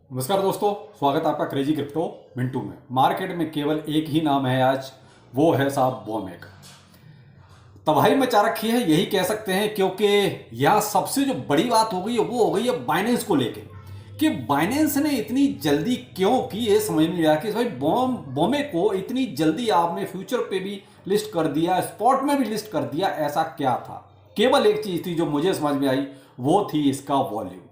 नमस्कार दोस्तों, स्वागत है आपका क्रेजी क्रिप्टो मिंटू में। मार्केट में केवल एक ही नाम है आज, वो है साहब बोमेक। तबाही मचा रखी है यही कह सकते हैं, क्योंकि यहाँ सबसे जो बड़ी बात हो गई है वो हो गई है बाइनेंस को लेके कि बाइनेंस ने इतनी जल्दी क्यों की, ये समझ नहीं आ रहा कि भाई बोमेक को इतनी जल्दी आपने फ्यूचर पे भी लिस्ट कर दिया, स्पॉट में भी लिस्ट कर दिया, ऐसा क्या था? केवल एक चीज थी जो मुझे समझ में आई, वो थी इसका वॉल्यूम।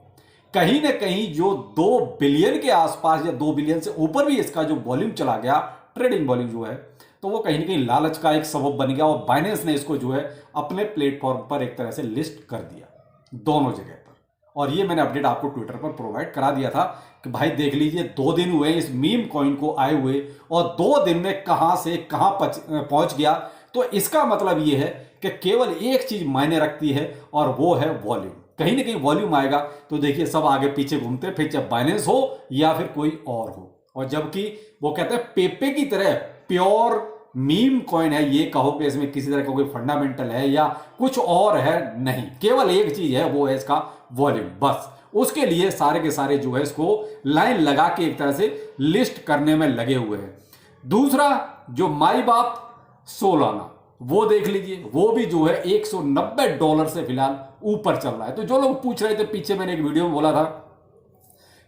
कहीं ना कहीं जो 2 बिलियन के आसपास या 2 बिलियन से ऊपर भी इसका जो वॉल्यूम चला गया, ट्रेडिंग वॉल्यूम जो है, तो वो कहीं ना कहीं लालच का एक सबब बन गया और बाइनेंस ने इसको जो है अपने प्लेटफॉर्म पर एक तरह से लिस्ट कर दिया दोनों जगह पर। और ये मैंने अपडेट आपको ट्विटर पर प्रोवाइड करा दिया था कि भाई देख लीजिए 2 दिन हुए इस मीम कॉइन को आए हुए और 2 दिन में कहां से कहां पहुंच गया। तो इसका मतलब ये है कि केवल एक चीज मायने रखती है और वो है वॉल्यूम। कहीं ना कहीं वॉल्यूम आएगा तो देखिए सब आगे पीछे घूमते, फिर चाहे बाइनेंस हो या फिर कोई और हो। और जबकि वो कहते हैं पेपे की तरह प्योर मीम कॉइन है, ये कहो कि इसमें किसी तरह का कोई फंडामेंटल है या कुछ और है, नहीं, केवल एक चीज है, वो है इसका वॉल्यूम। बस उसके लिए सारे के सारे जो है इसको लाइन लगा के एक तरह से लिस्ट करने में लगे हुए हैं। दूसरा जो माई बाप सोलाना, वो देख लीजिए, वो भी जो है $190 से फिलहाल ऊपर चल रहा है। तो जो लोग पूछ रहे थे, पीछे मैंने एक वीडियो में बोला था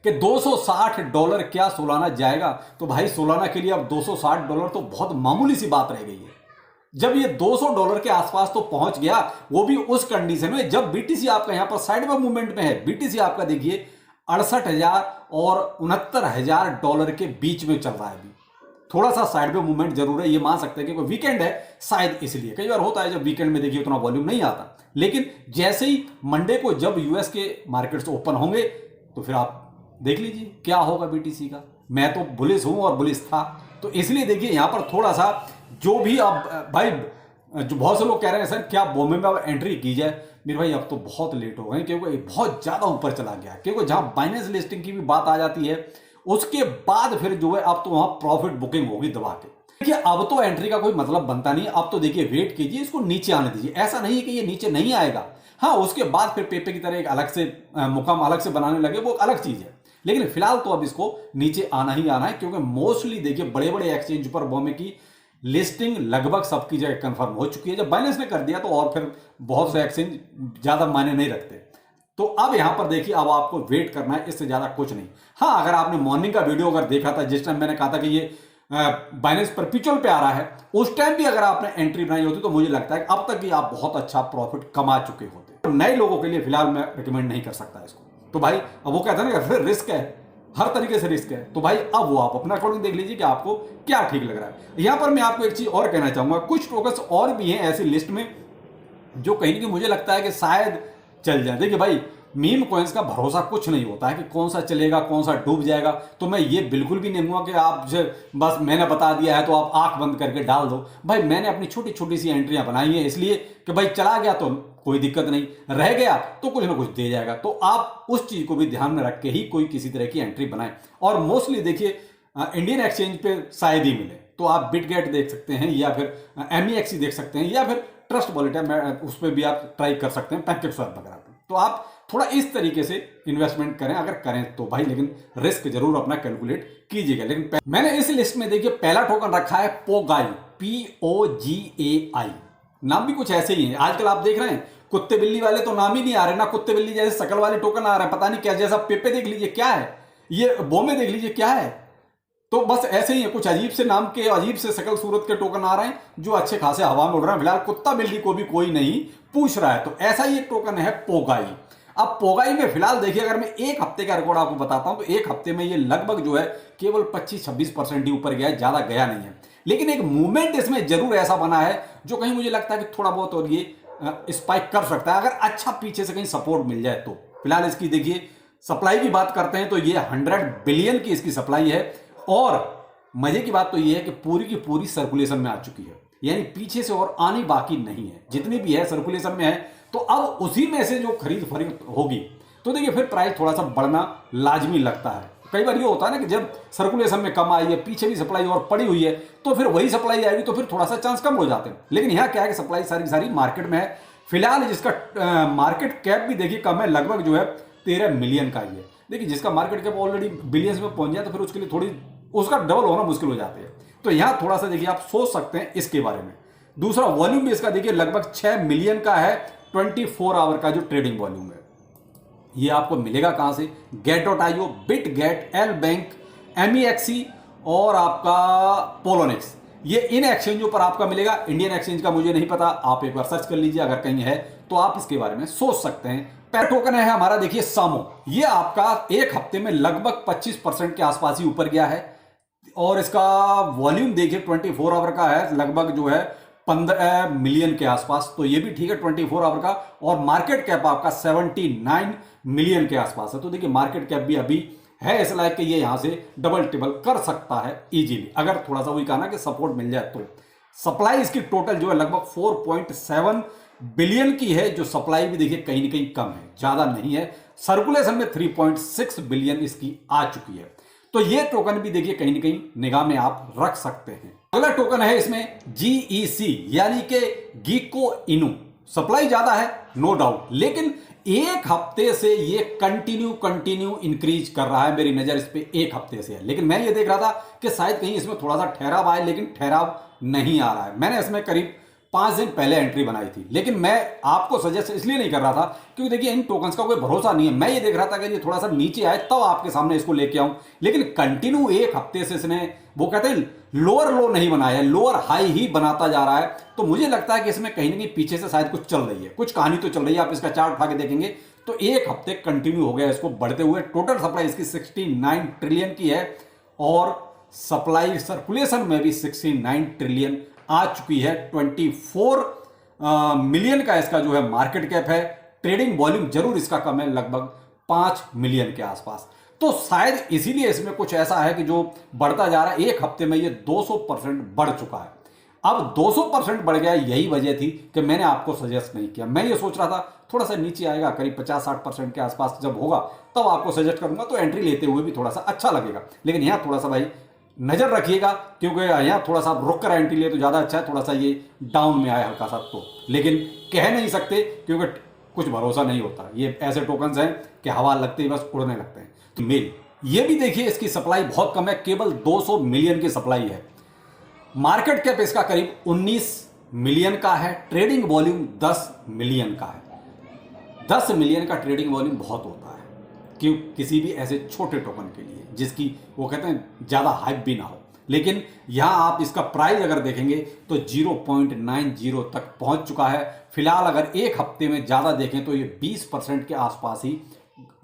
कि $260 क्या सोलाना जाएगा, तो भाई सोलाना के लिए अब $260 तो बहुत मामूली सी बात रह गई है। जब ये $200 के आसपास तो पहुंच गया, वो भी उस कंडीशन में जब बीटीसी आपका यहां पर साइड में मूवमेंट में है। बीटीसी आपका देखिए 68,000 और $69,000 के बीच में चल रहा है। अभी थोड़ा सा साइड में मूवमेंट जरूर है, ये मान सकते हैं कि कोई वीकेंड है शायद, इसलिए कई बार होता है जब वीकेंड में देखिए उतना वॉल्यूम नहीं आता। लेकिन जैसे ही मंडे को जब यूएस के मार्केट्स ओपन होंगे तो फिर आप देख लीजिए क्या होगा बीटीसी का। मैं तो बुलिश हूं और बुलिश था, तो इसलिए देखिए यहां पर थोड़ा सा जो भी अब भाई, जो बहुत से लोग कह रहे हैं सर क्या बोमे में अब एंट्री की जाए, मेरे भाई अब तो बहुत लेट हो गए, क्योंकि बहुत ज्यादा ऊपर चला गया। क्योंकि जहां बाइनेंस लिस्टिंग की भी बात आ जाती है उसके बाद फिर जो है अब तो वहां प्रॉफिट बुकिंग होगी दबा के। देखिए अब तो एंट्री का कोई मतलब बनता नहीं, अब तो देखिए वेट कीजिए, इसको नीचे आने दीजिए। ऐसा नहीं है कि ये नीचे नहीं आएगा, हाँ उसके बाद फिर पेपे की तरह एक अलग से मुकाम अलग से बनाने लगे, वो अलग चीज है। लेकिन फिलहाल तो अब इसको नीचे आना ही आना है, क्योंकि मोस्टली देखिए बड़े बड़े एक्सचेंज पर बोमे की लिस्टिंग लगभग सबकी जगह कंफर्म हो चुकी है। जब बाइनेंस ने कर दिया तो और फिर बहुत से एक्सचेंज ज्यादा मायने नहीं रखते। तो अब यहां पर देखिए अब आपको वेट करना है, इससे ज्यादा कुछ नहीं। हाँ अगर आपने मॉर्निंग का वीडियो अगर देखा था, जिस टाइम मैंने कहा था कि ये बाइनेंस परपेचुअल पे आ रहा है, उस टाइम भी अगर आपने एंट्री बनाई होती तो मुझे लगता है कि अब तक ही आप बहुत अच्छा प्रॉफिट कमा चुके होते। तो नए लोगों के लिए फिलहाल मैं रिकमेंड नहीं कर सकता इसको। तो भाई अब वो कहते हैं ना फिर रिस्क है, हर तरीके से रिस्क है, तो भाई अब वो आप अपना अकॉर्डिंग देख लीजिए कि आपको क्या ठीक लग रहा है। यहां पर मैं आपको एक चीज और कहना चाहूंगा, कुछ टोकन्स और भी हैं ऐसी लिस्ट में जो कहीं ना कहीं मुझे लगता है कि शायद चल जाए। देखिए भाई मीम कॉइन्स का भरोसा कुछ नहीं होता है कि कौन सा चलेगा कौन सा डूब जाएगा। तो मैं ये बिल्कुल भी नहीं कहूंगा कि आप जो बस मैंने बता दिया है तो आप आंख बंद करके डाल दो। भाई मैंने अपनी छोटी छोटी सी एंट्रियां बनाई है, इसलिए कि भाई चला गया तो कोई दिक्कत नहीं, रह गया तो कुछ ना कुछ दे जाएगा। तो आप उस चीज को भी ध्यान में रख के ही कोई किसी तरह की एंट्री बनाए। और मोस्टली देखिए इंडियन एक्सचेंज पे शायद ही मिले, तो आप बिटगेट देख सकते हैं या फिर MEXC देख सकते हैं या फिर ट्रस्ट वॉलेट है, उस पर भी आप ट्राई कर सकते हैं, पैकेट स्वैप वगैरह पे। तो आप थोड़ा इस तरीके से इन्वेस्टमेंट करें अगर करें तो भाई, लेकिन रिस्क जरूर अपना कैलकुलेट कीजिएगा। लेकिन मैंने इस लिस्ट में देखिए पहला टोकन रखा है पोगाई, POGAI। नाम भी कुछ ऐसे ही है। आजकल आप देख रहे हैं कुत्ते बिल्ली वाले तो नाम ही नहीं आ रहे, ना कुत्ते बिल्ली जैसे शकल वाले टोकन आ रहे हैं, पता नहीं क्या जैसा। पेपे देख लीजिए क्या है, ये बोमे देख लीजिए क्या है। तो बस ऐसे ही है, कुछ अजीब से नाम के अजीब से शकल सूरत के टोकन आ रहे हैं जो अच्छे खासे हवा में उड़ रहे हैं। फिलहाल कुत्ता बिल्ली को भी कोई नहीं पूछ रहा है। तो ऐसा ही एक टोकन है पोगाई। अब पोगाई में फिलहाल देखिए अगर मैं एक हफ्ते का रिकॉर्ड आपको बताता हूं तो एक हफ्ते में ये लगभग जो है केवल 25-26% ही ऊपर गया है, ज्यादा गया नहीं है। लेकिन एक मूवमेंट इसमें जरूर ऐसा बना है जो कहीं मुझे लगता है कि थोड़ा बहुत और ये स्पाइक कर सकता है अगर अच्छा पीछे से कहीं सपोर्ट मिल जाए तो। फिलहाल इसकी देखिए सप्लाई की बात करते हैं तो ये 100 बिलियन की इसकी सप्लाई है। और मजे की बात तो ये है कि पूरी की पूरी सर्कुलेशन में आ चुकी है, यानी पीछे से और आनी बाकी नहीं है, जितनी भी है सर्कुलेशन में है। तो अब उसी में से जो खरीद फरीद होगी तो देखिए फिर प्राइस थोड़ा सा बढ़ना लाजमी लगता है। कई बार ये होता है ना कि जब सर्कुलेशन में कम आई है, पीछे भी सप्लाई और पड़ी हुई है, तो फिर वही सप्लाई आएगी तो फिर थोड़ा सा चांस कम हो जाते हैं। लेकिन यहाँ क्या है कि सप्लाई सारी सारी मार्केट में है। फिलहाल जिसका मार्केट कैप भी देखिए कम है, लगभग जो है 13 मिलियन का ही है। देखिए जिसका मार्केट कैप ऑलरेडी बिलियंस में पहुंच जाए तो फिर उसके लिए थोड़ी उसका डबल होना मुश्किल हो जाती है। तो यहां थोड़ा सा देखिए आप सोच सकते हैं इसके बारे में। दूसरा वॉल्यूम भी इसका देखिए लगभग 6 मिलियन का है, 24 आवर का जो ट्रेडिंग वॉल्यूम है। ये आपको मिलेगा कहां से? get.io, Bitget, L bank, MEXC और आपका पोलोनिक्स, ये इन एक्सचेंजों पर आपका मिलेगा। इंडियन एक्सचेंज का मुझे नहीं पता, आप एक बार सर्च कर लीजिए, अगर कहीं है तो आप इसके बारे में सोच सकते हैं। पहला टोकन है हमारा देखिए सामो, ये आपका एक हफ्ते में लगभग 25% के आसपास ही ऊपर गया है और इसका वॉल्यूम देखिए 24 आवर का है, लगभग जो है 15 मिलियन के आसपास। तो ये भी ठीक है 24 आवर का, और मार्केट कैप आपका 79 मिलियन के आसपास है। तो देखिए मार्केट कैप भी अभी है इस लायक कि ये यहां से डबल टिबल कर सकता है इजीली, अगर थोड़ा सा वही कहा ना कि सपोर्ट मिल जाए तो। सप्लाई इसकी टोटल जो है लगभग 4.7 बिलियन की है, जो सप्लाई भी देखिए कहीं ना कहीं कम है, ज्यादा नहीं है। सर्कुलेशन में 3.6 बिलियन इसकी आ चुकी है। तो ये टोकन भी देखिए कहीं ना कहीं निगाह में आप रख सकते हैं। अगला टोकन है इसमें GEC यानी कि गीको इनू। सप्लाई ज्यादा है नो डाउट, लेकिन एक हफ्ते से ये कंटिन्यू इंक्रीज कर रहा है। मेरी नजर इस पे एक हफ्ते से है, लेकिन मैं ये देख रहा था कि शायद कहीं इसमें थोड़ा सा ठहराव आए, लेकिन ठहराव नहीं आ रहा है। मैंने इसमें करीब 5 दिन पहले एंट्री बनाई थी, लेकिन मैं आपको सजेस्ट इसलिए नहीं कर रहा था क्योंकि देखिए इन टोकन्स का कोई भरोसा नहीं है। मैं ये देख रहा था कि ये थोड़ा सा नीचे आए तब आपके सामने इसको लेके आऊं, लेकिन कंटिन्यू एक हफ्ते से इसने वो कहते हैं लोअर लो नहीं बनाया है, लोअर हाई ही बनाता जा रहा है। तो मुझे लगता है कि इसमें कहीं ना कहीं पीछे से शायद कुछ चल रही है, कुछ कहानी तो चल रही है। आप इसका चार्ट उठा के देखेंगे तो एक हफ्ते कंटिन्यू हो गया इसको बढ़ते हुए। टोटल सप्लाई इसकी 69 ट्रिलियन की है और सप्लाई सर्कुलेशन में भी 69 ट्रिलियन आ चुकी है। 24 मिलियन का इसका जो है मार्केट कैप है। ट्रेडिंग वॉल्यूम जरूर इसका कम है, लगभग 5 मिलियन के आसपास। तो शायद इसीलिए इसमें कुछ ऐसा है कि जो बढ़ता जा रहा है। एक हफ्ते में ये 200% बढ़ चुका है। अब 200% बढ़ गया, यही वजह थी कि मैंने आपको सजेस्ट नहीं किया। मैं ये सोच रहा था थोड़ा सा नीचे आएगा, करीब 50-60% के आसपास जब होगा तब आपको सजेस्ट करूंगा, तो एंट्री लेते हुए भी थोड़ा सा अच्छा लगेगा। लेकिन यहां थोड़ा सा भाई नजर रखिएगा, क्योंकि यहाँ थोड़ा सा रुक कर एंट्री ले तो ज्यादा अच्छा है। थोड़ा सा ये डाउन में आया हल्का सा तो, लेकिन कह नहीं सकते क्योंकि कुछ भरोसा नहीं होता। ये ऐसे टोकन्स हैं कि हवा लगते ही बस उड़ने लगते हैं। तो मेल ये भी देखिए इसकी सप्लाई बहुत कम है, केवल 200 मिलियन की सप्लाई है। मार्केट कैप इसका करीब 19 मिलियन का है। ट्रेडिंग वॉल्यूम 10 मिलियन का है। 10 मिलियन का ट्रेडिंग वॉल्यूम बहुत होता है क्यों, किसी भी ऐसे छोटे टोकन के लिए जिसकी वो कहते हैं ज्यादा हाइप भी ना हो। लेकिन यहां आप इसका प्राइस अगर देखेंगे तो 0.90 तक पहुंच चुका है। फिलहाल अगर एक हफ्ते में ज्यादा देखें तो ये 20% के आसपास ही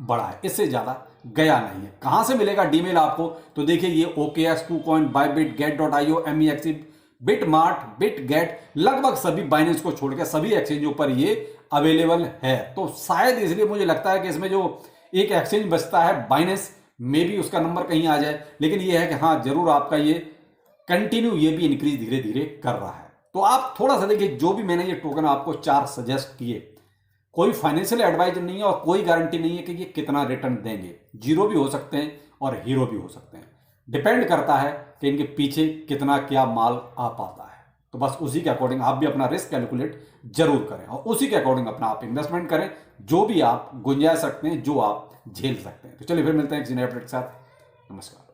बढ़ा है, इससे ज्यादा गया नहीं है। कहां से मिलेगा डीमेल आपको? तो देखिए ये OKX, KuCoin, Bybit, get.io, MEXC, BitMart, Bitget, लगभग सभी बाइनेंस को छोड़कर सभी एक्सचेंजों पर ये अवेलेबल है। तो शायद इसलिए मुझे लगता है कि इसमें जो एक एक्सचेंज बचता है बाइनेंस, मे भी उसका नंबर कहीं आ जाए। लेकिन ये है कि हाँ जरूर आपका ये कंटिन्यू ये भी इंक्रीज धीरे धीरे कर रहा है। तो आप थोड़ा सा देखिए, जो भी मैंने ये टोकन आपको 4 सजेस्ट किए, कोई फाइनेंशियल एडवाइजर नहीं है और कोई गारंटी नहीं है कि ये कितना रिटर्न देंगे। जीरो भी हो सकते हैं और हीरो भी हो सकते हैं, डिपेंड करता है कि इनके पीछे कितना क्या माल आ पाता है। तो बस उसी के अकॉर्डिंग आप भी अपना रिस्क कैलकुलेट जरूर करें और उसी के अकॉर्डिंग अपना आप इन्वेस्टमेंट करें, जो भी आप गुंजाइश सकते हैं, जो आप झेल सकते हैं। तो चलिए फिर मिलते हैं किसी नए अपडेट के साथ। नमस्कार।